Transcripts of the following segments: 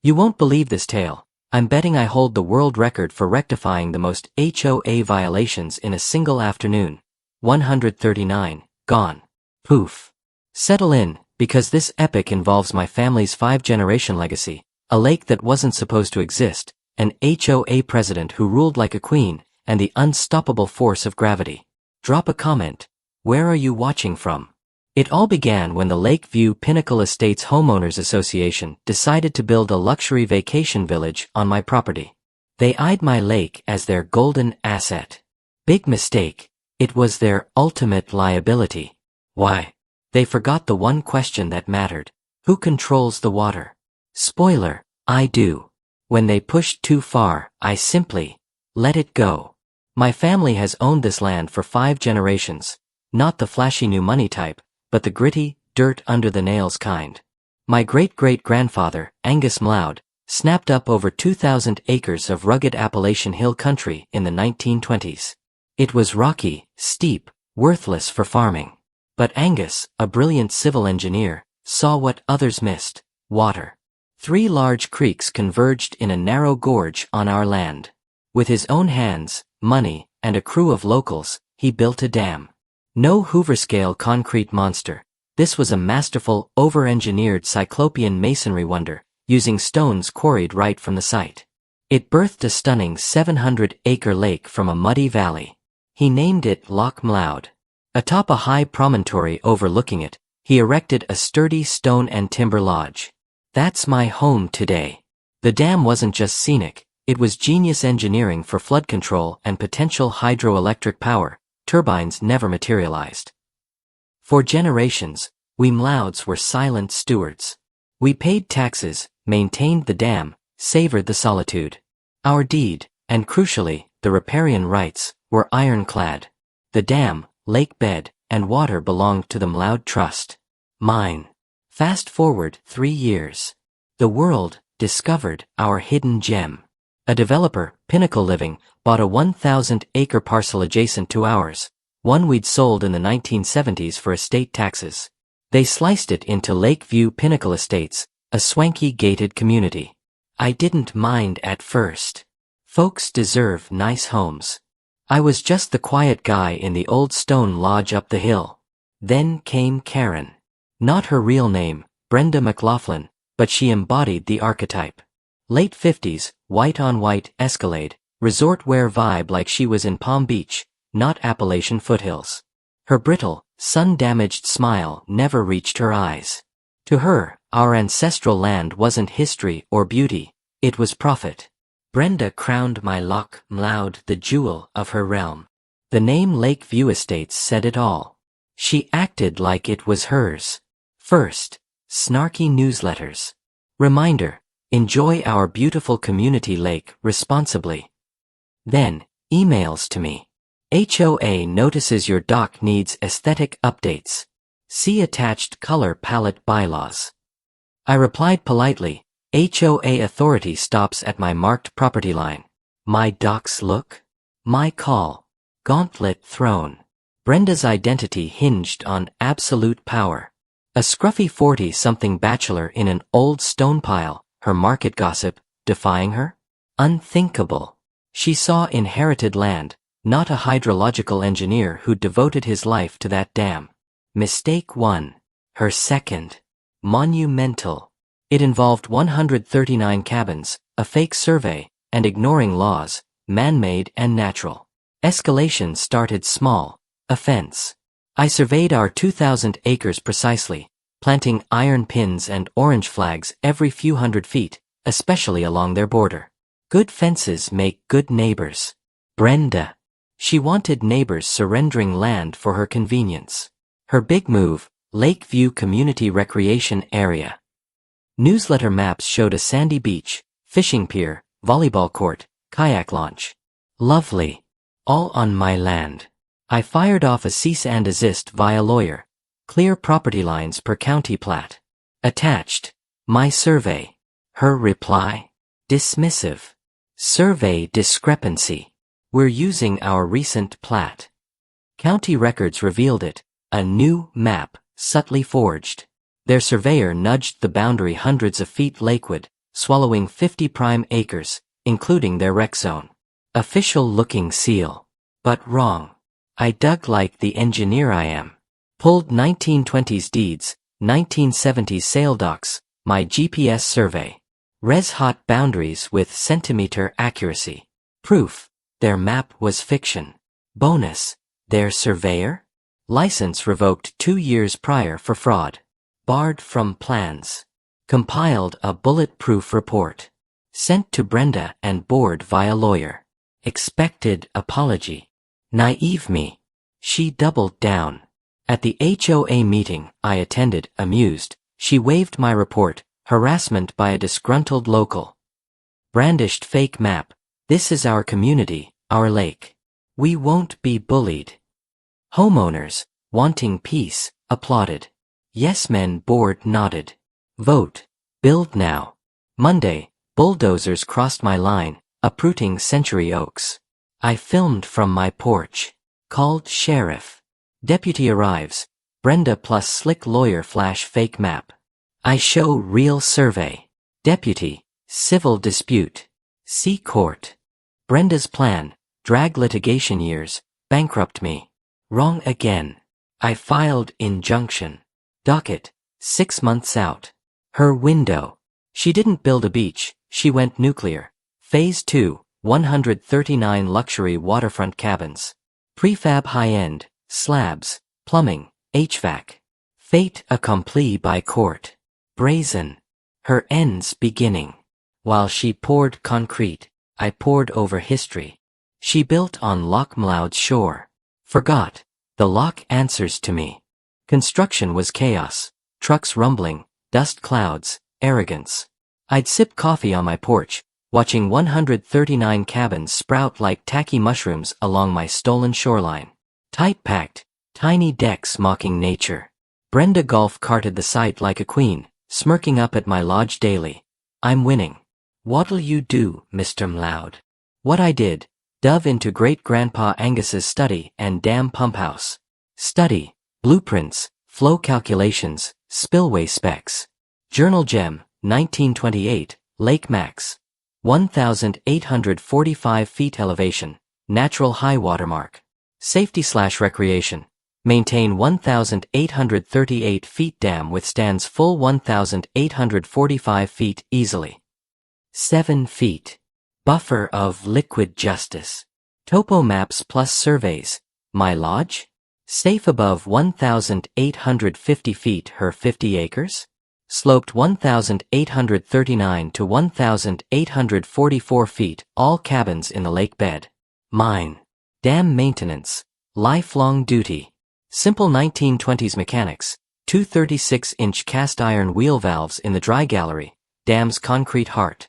You won't believe this tale. I'm betting I hold the world record for rectifying the most HOA violations in a single afternoon. 139. Gone. Poof. Settle in, because this epic involves my family's 5-generation legacy, a lake that wasn't supposed to exist, an HOA president who ruled like a queen, and the unstoppable force of gravity. Drop a comment. Where are you watching from? It all began when the Lakeview Pinnacle Estates Homeowners Association decided to build a luxury vacation village on my property. They eyed my lake as their golden asset. Big mistake. It was their ultimate liability. Why? They forgot the one question that mattered. Who controls the water? Spoiler, I do. When they pushed too far, I simply let it go. My family has owned this land for 5 generations, not the flashy new money type, but the gritty, dirt-under-the-nails kind. My great-great-grandfather, Angus Mloud, snapped up over 2,000 acres of rugged Appalachian Hill country in the 1920s. It was rocky, steep, worthless for farming. But Angus, a brilliant civil engineer, saw what others missed: water. 3 large creeks converged in a narrow gorge on our land. With his own hands, money, and a crew of locals, he built a dam. No Hoover-scale concrete monster. This was a masterful, over-engineered cyclopean masonry wonder, using stones quarried right from the site. It birthed a stunning 700-acre lake from a muddy valley. He named it Loch Mloud. Atop a high promontory overlooking it, he erected a sturdy stone and timber lodge. That's my home today. The dam wasn't just scenic, it was genius engineering for flood control and potential hydroelectric power. Turbines never materialized. For generations, we Mlouds were silent stewards. We paid taxes, maintained the dam, savored the solitude. Our deed, and crucially, the riparian rights, were ironclad. The dam, lake bed, and water belonged to the Mloud Trust. Mine. Fast forward 3 years. The world discovered our hidden gem. A developer, Pinnacle Living, bought a 1,000-acre parcel adjacent to ours, one we'd sold in the 1970s for estate taxes. They sliced it into Lakeview Pinnacle Estates, a swanky gated community. I didn't mind at first. Folks deserve nice homes. I was just the quiet guy in the old stone lodge up the hill. Then came Karen. Not her real name, Brenda McLaughlin, but she embodied the archetype. Late 50s, white-on-white Escalade, resort wear vibe like she was in Palm Beach, not Appalachian foothills. Her brittle, sun-damaged smile never reached her eyes. To her, our ancestral land wasn't history or beauty, it was profit. Brenda crowned my Loch Mloud the jewel of her realm. The name Lakeview Estates said it all. She acted like it was hers. First, snarky newsletters. Reminder: enjoy our beautiful community lake responsibly. Then, emails to me. HOA notices your dock needs aesthetic updates. See attached color palette bylaws. I replied politely, HOA authority stops at my marked property line. My docks look? My call. Gauntlet thrown. Brenda's identity hinged on absolute power. A scruffy 40-something bachelor in an old stone pile, her market gossip, defying her? Unthinkable. She saw inherited land, not a hydrological engineer who devoted his life to that dam. Mistake 1. Her second. Monumental. It involved 139 cabins, a fake survey, and ignoring laws, man-made and natural. Escalation started small. Offense. I surveyed our 2,000 acres precisely, planting iron pins and orange flags every few hundred feet, especially along their border. Good fences make good neighbors. Brenda. She wanted neighbors surrendering land for her convenience. Her big move: Lakeview Community Recreation Area. Newsletter maps showed a sandy beach, fishing pier, volleyball court, kayak launch. Lovely. All on my land. I fired off a cease and desist via lawyer. Clear property lines per county plat. Attached. My survey. Her reply. Dismissive. Survey discrepancy. We're using our recent plat. County records revealed it. A new map, subtly forged. Their surveyor nudged the boundary hundreds of feet lakeward, swallowing 50 prime acres, including their rec zone. Official-looking seal. But wrong. I dug like the engineer I am. Pulled 1920s deeds, 1970s sail docks, my GPS survey. Res-hot boundaries with centimeter accuracy. Proof. Their map was fiction. Bonus. Their surveyor? License revoked 2 years prior for fraud. Barred from plans. Compiled a bulletproof report. Sent to Brenda and board via lawyer. Expected apology. Naive me. She doubled down. At the HOA meeting I attended, amused, she waved my report, harassment by a disgruntled local. Brandished fake map. This is our community, our lake. We won't be bullied. Homeowners, wanting peace, applauded. Yes men board nodded. Vote. Build now. Monday, bulldozers crossed my line, uprooting century oaks. I filmed from my porch. Called sheriff. Deputy arrives. Brenda plus slick lawyer flash fake map. I show real survey. Deputy, civil dispute. See court. Brenda's plan, drag litigation years, bankrupt me. Wrong again. I filed injunction. Docket, 6 months out. Her window. She didn't build a beach, she went nuclear. Phase 2, 139 luxury waterfront cabins. Prefab high-end, slabs, plumbing, HVAC. Fait accompli by court. Brazen. Her ends beginning. While she poured concrete, I poured over history. She built on Loch Mloud's shore. Forgot. The loch answers to me. Construction was chaos. Trucks rumbling, dust clouds, arrogance. I'd sip coffee on my porch, watching 139 cabins sprout like tacky mushrooms along my stolen shoreline. Tight-packed, tiny decks mocking nature. Brenda golf carted the site like a queen, smirking up at my lodge daily. I'm winning. What'll you do, Mr. Mloud? What I did, dove into great-grandpa Angus's study and dam pump house. Study, blueprints, flow calculations, spillway specs. Journal Gem, 1928, Lake Max. 1,845 feet elevation, natural high water mark. Safety/recreation. Maintain 1,838 feet dam withstands full 1,845 feet easily. 7 feet. Buffer of liquid justice. Topo maps plus surveys. My lodge? Safe above 1,850 feet her 50 acres? Sloped 1,839 to 1,844 feet, all cabins in the lake bed. Mine. Dam maintenance. Lifelong duty. Simple 1920s mechanics. 2 36-inch cast iron wheel valves in the dry gallery. Dam's concrete heart.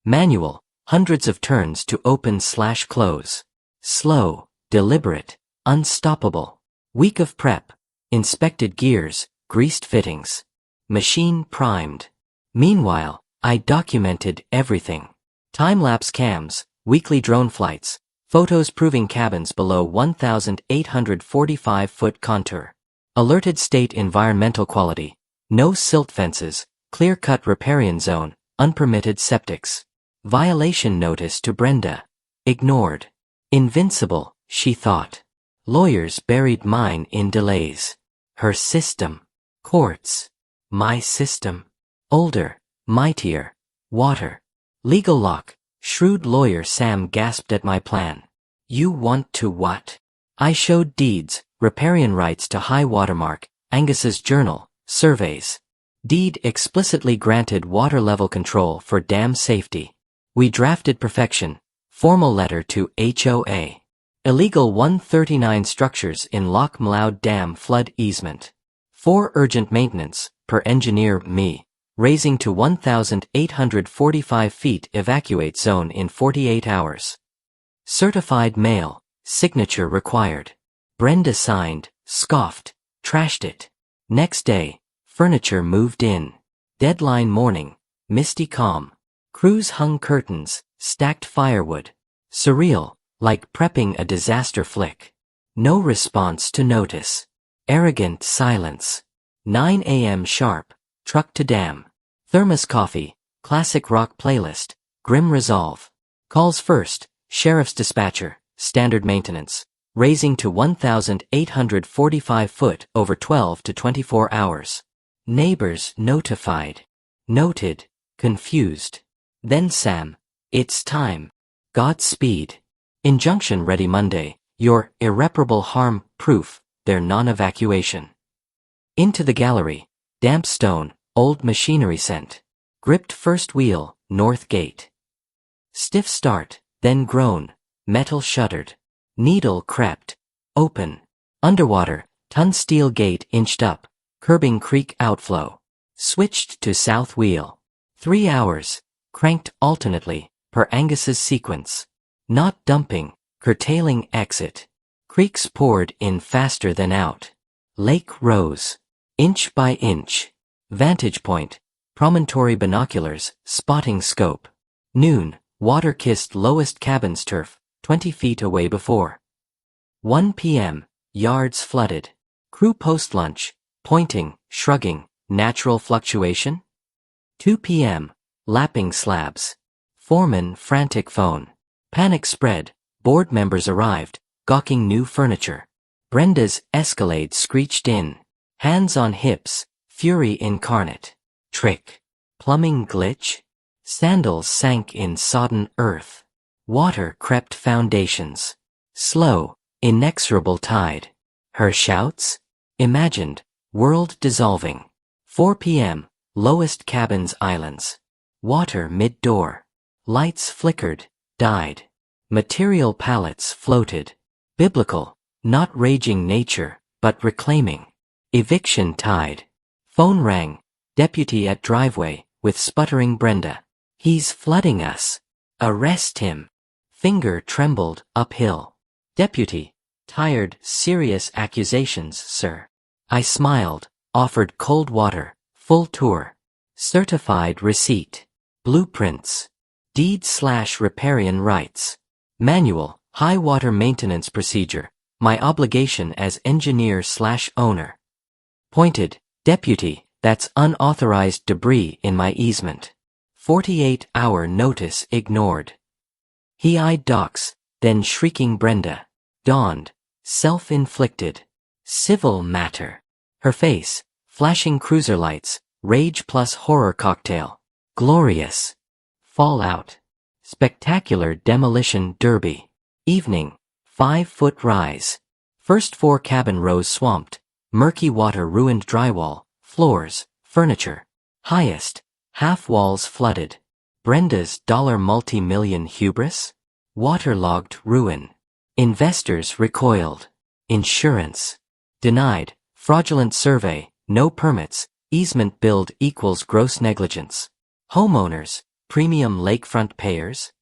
Manual. Hundreds of turns to open/close. Slow, deliberate, unstoppable. Week of prep. Inspected gears, greased fittings. Machine primed. Meanwhile, I documented everything. Time-lapse cams, weekly drone flights, photos proving cabins below 1,845-foot contour. Alerted state environmental quality. No silt fences, clear-cut riparian zone, unpermitted septics. Violation notice to Brenda. Ignored. Invincible, she thought. Lawyers buried mine in delays. Her system. Courts. My system. Older, mightier, water. Legal lock. Shrewd lawyer Sam gasped at my plan. You want to what? I showed deeds, riparian rights to high watermark, Angus's journal, surveys. Deed explicitly granted water level control for dam safety. We drafted perfection. Formal letter to HOA. Illegal 139 structures in Loch Mloud Dam flood easement. 4 urgent maintenance, per engineer me, raising to 1,845 feet evacuate zone in 48 hours. Certified mail, signature required. Brenda signed, scoffed, trashed it. Next day, furniture moved in. Deadline morning, misty calm. Crews hung curtains, stacked firewood. Surreal, like prepping a disaster flick. No response to notice. Arrogant silence. 9 a.m. sharp, truck to dam. Thermos coffee, Classic rock playlist. Grim resolve. Calls first. Sheriff's dispatcher. Standard maintenance. Raising to 1,845 foot over 12 to 24 hours. Neighbors notified. Noted. Confused. Then Sam. It's time. Godspeed. Injunction ready Monday. Your irreparable harm proof. Their non-evacuation. Into the gallery. Damp stone. Old machinery scent. Gripped first wheel. North gate. Stiff start. Then groan. Metal shuddered. Needle crept. Open. Underwater. Ton steel gate inched up. Curbing creek outflow. Switched to south wheel. 3 hours. Cranked alternately, per Angus's sequence. Not dumping, curtailing exit. Creeks poured in faster than out. Lake rose. Inch by inch. Vantage point. Promontory binoculars, spotting scope. Noon, water-kissed lowest cabin's turf, 20 feet away before. 1 p.m., yards flooded. Crew post-lunch, pointing, shrugging, natural fluctuation? 2 p.m., lapping slabs. Foreman frantic phone. Panic spread, board members arrived, gawking new furniture. Brenda's Escalade screeched in. Hands on hips, fury incarnate. Trick. Plumbing glitch? Sandals sank in sodden earth. Water crept foundations. Slow, inexorable tide. Her shouts? Imagined, world dissolving. 4 p.m., lowest cabins islands. Water mid-door. Lights flickered, died. Material pallets floated. Biblical, not raging nature, but reclaiming. Eviction tide. Phone rang. Deputy at driveway, with sputtering Brenda. He's flooding us. Arrest him. Finger trembled, uphill. Deputy. Tired, serious accusations, sir. I smiled, offered cold water, full tour. Certified receipt. Blueprints. Deed/riparian rights. Manual, high water maintenance procedure, my obligation as engineer/owner. Pointed, Deputy, that's unauthorized debris in my easement. 48-hour notice ignored. He eyed docs, then shrieking Brenda. Dawned, self-inflicted. Civil matter. Her face, flashing cruiser lights, rage plus horror cocktail. Glorious. Fallout. Spectacular demolition derby. Evening, 5-foot rise. First 4 cabin rows swamped, murky water ruined drywall, floors, furniture. Highest, half walls flooded. Brenda's multi-million hubris? Waterlogged ruin. Investors recoiled. Insurance. Denied, fraudulent survey, no permits, easement build equals gross negligence. Homeowners, premium lakefront payers?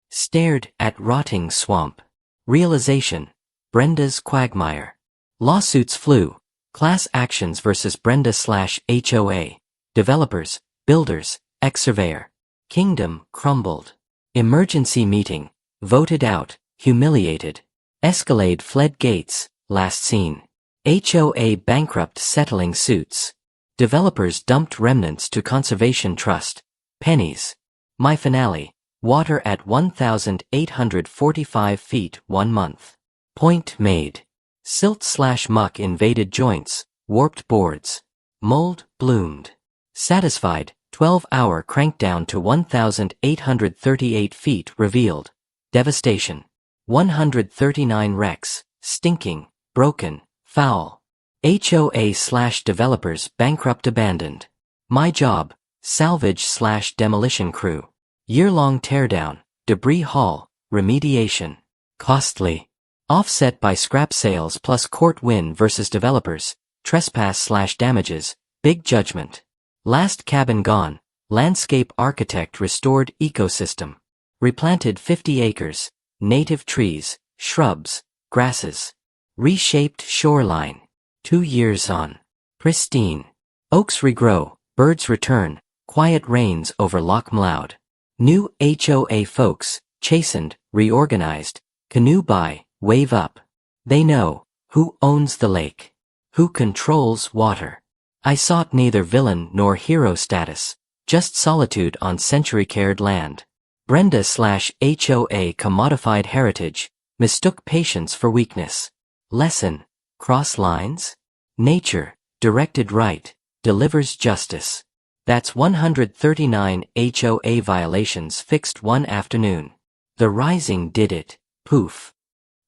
Stared at rotting swamp. Realization, Brenda's quagmire. Lawsuits flew, class actions versus Brenda/HOA, developers, builders, ex-surveyor. Kingdom crumbled. Emergency meeting, voted out, humiliated. Escalade fled gates, last seen. HOA bankrupt settling suits. Developers dumped remnants to conservation trust. Pennies. My finale, water at 1,845 feet 1 month. Point made. Silt/muck invaded joints, warped boards. Mold bloomed. Satisfied, 12-hour crankdown to 1,838 feet revealed. Devastation. 139 wrecks, stinking, broken, foul. HOA/developers bankrupt abandoned. My job, salvage/demolition crew. Year-long teardown, debris haul, remediation. Costly. Offset by scrap sales plus court win versus developers, trespass/damages, big judgment. Last cabin gone, landscape architect restored ecosystem. Replanted 50 acres, native trees, shrubs, grasses. Reshaped shoreline. 2 years on. Pristine. Oaks regrow, birds return, quiet rains over Loch Mloud. New HOA folks, chastened, reorganized, canoe by, wave up. They know who owns the lake, who controls water. I sought neither villain nor hero status, Just solitude on century-cared land. Brenda/HOA commodified heritage, mistook patience for weakness. Lesson: cross lines? Nature, directed right, delivers justice. That's 139 HOA violations fixed one afternoon. The Rising did it. Poof.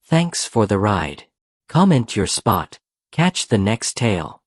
Thanks for the ride. Comment your spot. Catch the next tale.